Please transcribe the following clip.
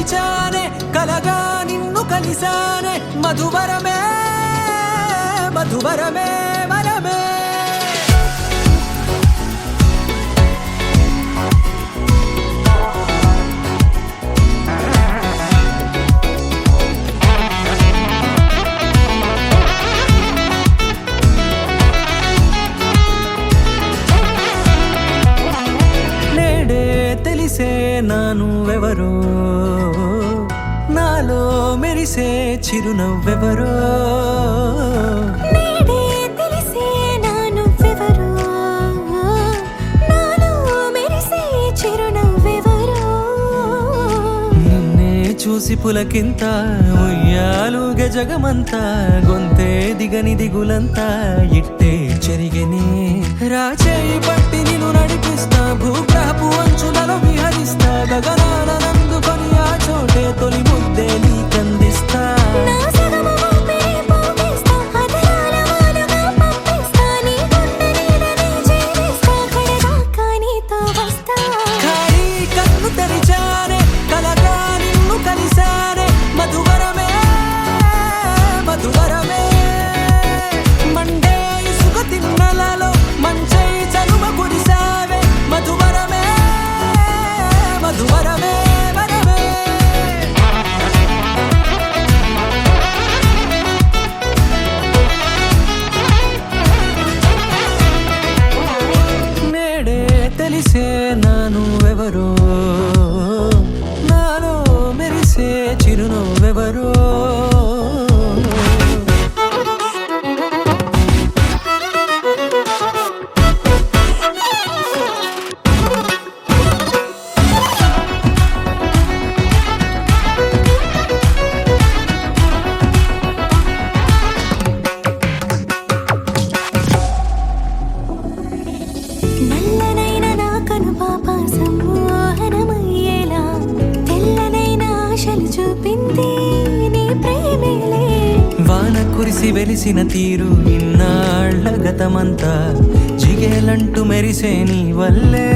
తెరిచానే కలగా నిన్ను కలిసానే మధువరమే మధువరమే వరమే తెలిసే నానువెవరో నాలో మెరిసే చిరునవ్వెవరో నేడే తెలిసే నానువెవరో నాలో మెరిసే చిరునవ్వెవరో నిన్నే చూసి పులకింత ఉయ్యాలుగ జగమంతా గొంతే దిగని దిగులంతా ఇట్టే చెరిగనే రాచేయి పట్టి నిన్ను నడిపిస్తా భూగ్రహపు అంచులలో విహరిస్తా గగనాన నందుకొని ఆ చోటే తొలి ముద్దే నీకందిస్తా నా సగము ఊపిరి పోగేస్తా అదరాల వాలుగా పంపిస్తా నీ గుండె నీడనే చేరేస్తా కడదాకా నీతో వస్తా ఖాళీ కన్ను తెరిచానే కలగా నిన్ను కలిసానే మధువరమే మధువరమే మండే ఇసుక తిన్నలలో మంచై చలుమ కురిసావే మధువరమే మధువరమే వరమే నేడే తెలిసే నానువెవరో నాలో మెరిసే చిరునవ్వెవరో నల్లనైన నా కనుపాప సమ్మోహనమయ్యేలా తెల్లనైన ఆశలు చూపింది నీ ప్రేమేలే వాన కురిసి వెలిసిన తీరు ఇన్నాళ్ల గతమంతా జిగేలంటూ మెరిసే నీ వల్లే